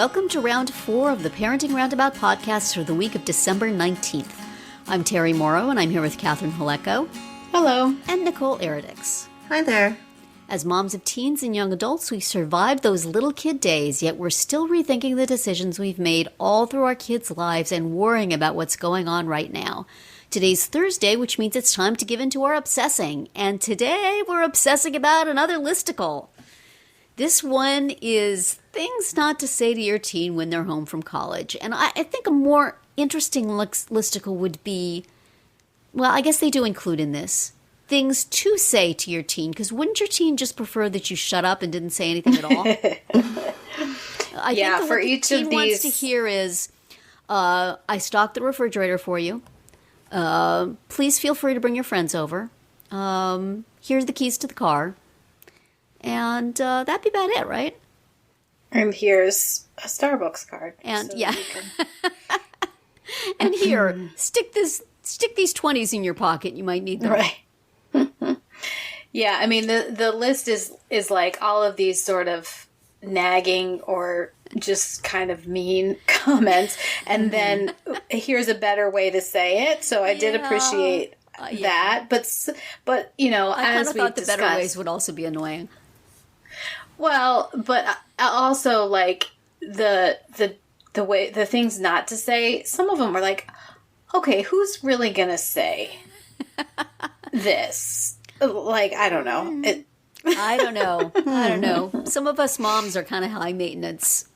Welcome to round 4 of the Parenting Roundabout podcast for the week of December 19th. I'm Terry Morrow, and I'm here with Catherine Haleko. Hello. And Nicole Eridix. Hi there. As moms of teens and young adults, we survived those little kid days, yet we're still rethinking the decisions we've made all through our kids' lives and worrying about what's going on right now. Today's Thursday, which means it's time to give in to our obsessing. And today, we're obsessing about another listicle. This one is things not to say to your teen when they're home from college. And I think a more interesting listicle would be, well, I guess they do include in this, things to say to your teen. Because wouldn't your teen just prefer that you shut up and didn't say anything at all? I think for what each the teen of these wants to hear is, I stocked the refrigerator for you. Please feel free to bring your friends over. Here's the keys to the car. And that'd be about it, right? And here's a Starbucks card. And so and here, stick these 20s in your pocket. You might need them. Right. Yeah, I mean the list is like all of these sort of nagging or just kind of mean comments, and then here's a better way to say it. So I did appreciate that, but you know, I as kind of we thought the discussed, better ways would also be annoying. Well, but also like the way the things not to say. Some of them are like, okay, who's really gonna say this? Like, I don't know. I don't know. Some of us moms are kind of high maintenance.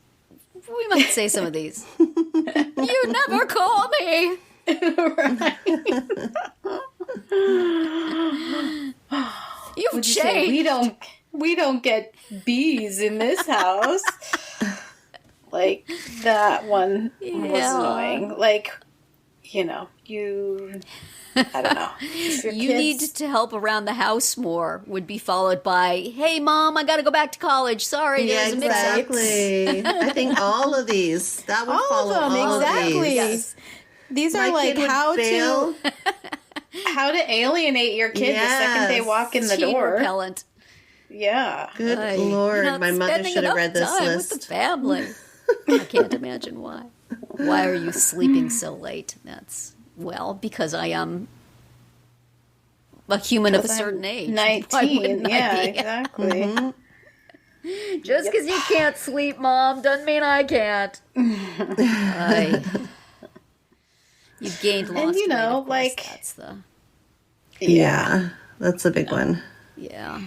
We might say some of these. You never call me. Right. You've Would you changed. say, we don't get bees in this house. Like, that one was annoying. Like, you know, I don't know. You need to help around the house more would be followed by, hey, Mom, I got to go back to college. Sorry, there's a mix-up. Exactly. I think all of these, that would follow all exactly. of these. Yes. These are My like kid would how to alienate your kid the second they walk in the Teen door. repellent. Yeah. Good You're Lord, not my mother spending should have enough read this time list. with the family. I can't imagine why. Why are you sleeping so late? Because I am a human of a certain age. 19. Why wouldn't I Yeah, be? exactly. Mm-hmm. Just because you can't sleep, Mom, doesn't mean I can't. You've gained lost And, you know, weight, like... that's the... Yeah, that's a big one. Yeah.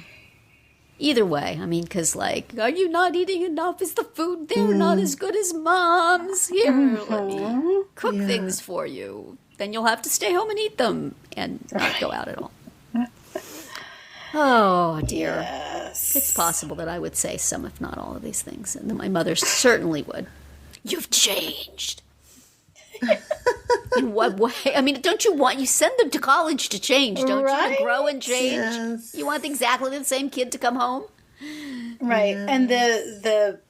Either way, I mean, because, like, are you not eating enough? Is the food there not as good as Mom's? Here, let me cook things for you. Then you'll have to stay home and eat them and not go out at all. Oh, dear. Yes. It's possible that I would say some, if not all of these things. And my mother certainly would. You've changed. In what way? I mean, don't you send them to college to change, don't you? To grow and change? Yes. You want exactly the same kid to come home? Right. And the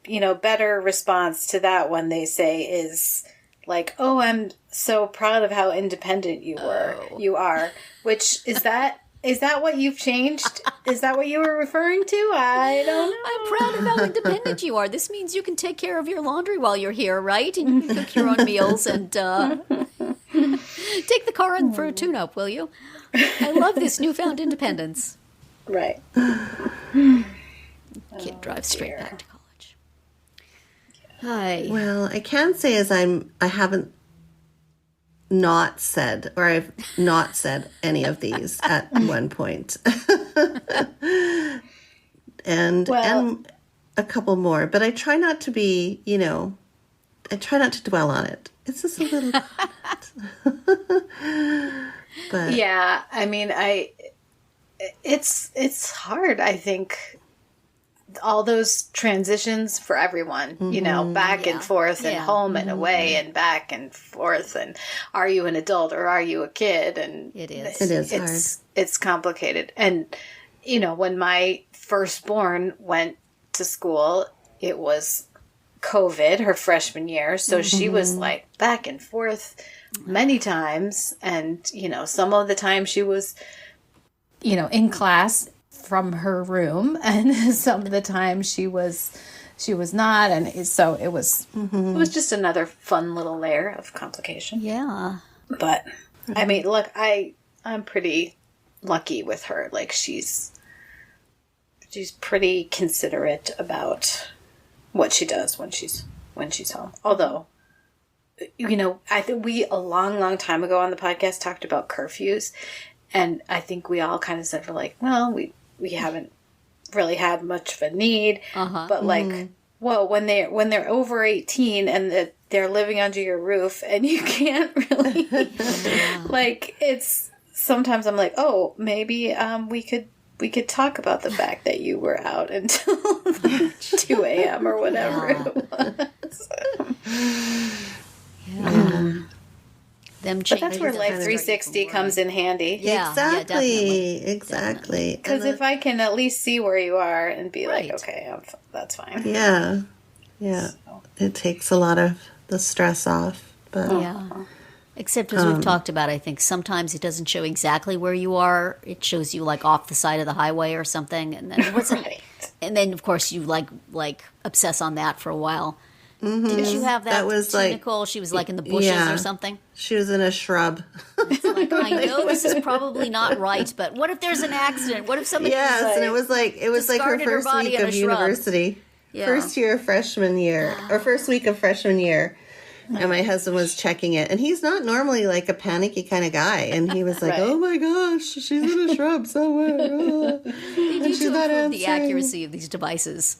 better response to that one, they say, is like, oh, I'm so proud of how independent you are. Which, is that what you've changed? Is that what you were referring to? I don't know. I'm proud of how independent you are. This means you can take care of your laundry while you're here, right? And you can cook your own meals and take the car in for a tune-up, will you? I love this newfound independence. Right. Kid drives straight back to college. Hi. Well, I can say as I haven't not said, or I've not said any of these at one point. and a couple more, but I try not to be, I try not to dwell on it. It's just a little but yeah, I mean, it's hard, I think, all those transitions for everyone, back and forth and home and away and back and forth, and are you an adult or are you a kid? And it is hard. It's complicated. And when my firstborn went to school, it was COVID, her freshman year, so she was like back and forth many times, and some of the time she was in class from her room, and some of the time she was she was not, and so it was just another fun little layer of complication. Yeah. But I mean, look, I'm pretty lucky with her. Like she's pretty considerate about what she does when she's home. Although, you know, I think we a long time ago on the podcast talked about curfews, and I think we all kind of said, we're like, well, we haven't really had much of a need, but like, well, when they're over 18 and they're living under your roof and you can't really like, it's sometimes I'm like, oh, maybe we could talk about the fact that you were out until 2 a.m. or whatever it was. Them but that's where Life 360 comes in handy. Yeah, Exactly. Because if I can at least see where you are and be like, okay, that's fine. Yeah. So. It takes a lot of the stress off. But Except as we've talked about, I think sometimes it doesn't show exactly where you are. It shows you like off the side of the highway or something, and then it wasn't. And then of course you like obsess on that for a while. Didn't you have that was too, like, Nicole? She was like in the bushes or something. She was in a shrub. Like, I know this is probably not right, but what if there's an accident? What if somebody? Yes, and it was like her first week of university, first week of freshman year. And my husband was checking it, and he's not normally like a panicky kind of guy. And he was like, "Oh my gosh, she's in a shrub somewhere." They need to improve the accuracy of these devices.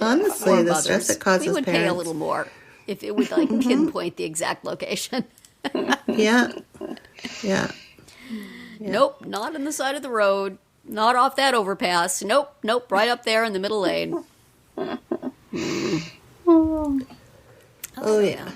Honestly, the stress it causes we would parents. pay a little more if it would like pinpoint the exact location. Yeah. Nope, not on the side of the road. Not off that overpass. Nope, right up there in the middle lane. Oh yeah.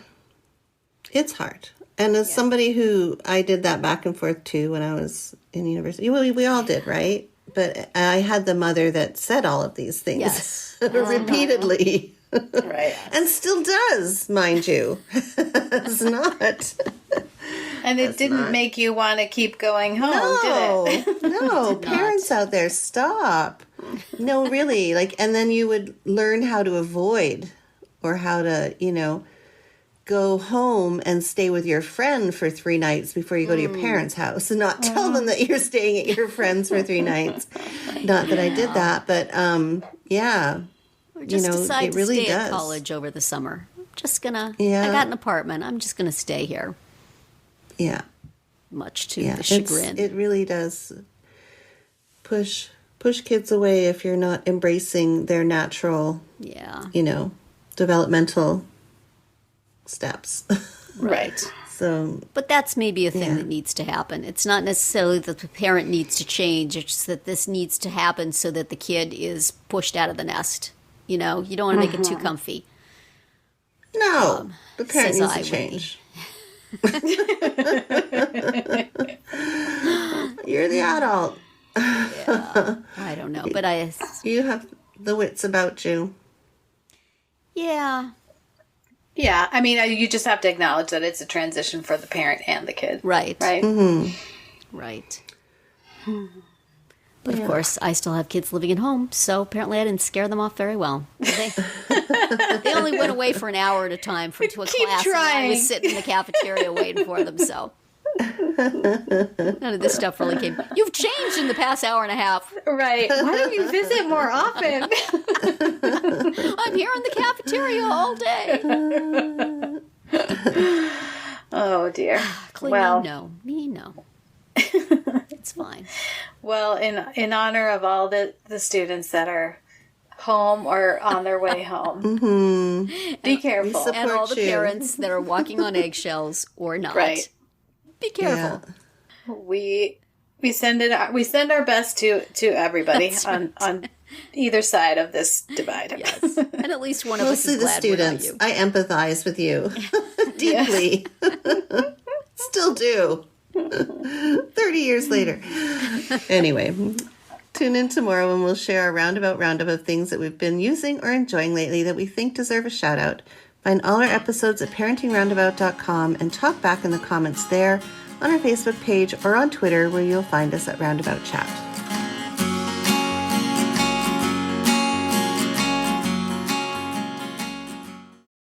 It's hard. And as somebody who I did that back and forth too when I was in university. We all did, right? But I had the mother that said all of these things repeatedly. Right. And still does, mind you. It's not. And it didn't make you want to keep going home, did it? No, parents out there, stop. No, really. Like, and then you would learn how to avoid or how to, go home and stay with your friend for 3 nights before you go to your parents' house and not tell them that you're staying at your friend's for 3 nights. Not that I did that, but Or just decide it really to stay does. at college over the summer. I'm just gonna. Yeah. I got an apartment. I'm just gonna stay here. Yeah. Much to the chagrin. It really does push kids away if you're not embracing their natural, developmental steps. Right. So, but that's maybe a thing that needs to happen. It's not necessarily that the parent needs to change. It's just that this needs to happen so that the kid is pushed out of the nest. You don't want to make it too comfy. No, the parent needs to Wendy. change. You're the adult. I don't know, but You have the wits about you. Yeah. Yeah, I mean, you just have to acknowledge that it's a transition for the parent and the kid. Right. Right? Mm-hmm. Right. But of course, I still have kids living at home, so apparently I didn't scare them off very well. They only went away for an hour at a time to a class, and I was sitting in the cafeteria waiting for them, so none of this stuff really came. You've changed in the past hour and a half. Right. Why don't you visit more often? I'm here in the cafeteria all day. Oh, dear. Well, me no. It's fine. Well, in honor of all the students that are home or on their way home, be careful. And all the parents that are walking on eggshells or not. Right. Be careful. Yeah. We send our best to everybody on either side of this divide. Yes. And at least one of us is Mostly the glad students. we're not you. I empathize with you deeply. Still do. 30 years later. Anyway, tune in tomorrow when we'll share our roundabout roundup of things that we've been using or enjoying lately that we think deserve a shout out. Find all our episodes at parentingroundabout.com and talk back in the comments there, on our Facebook page, or on Twitter where you'll find us at Roundabout Chat.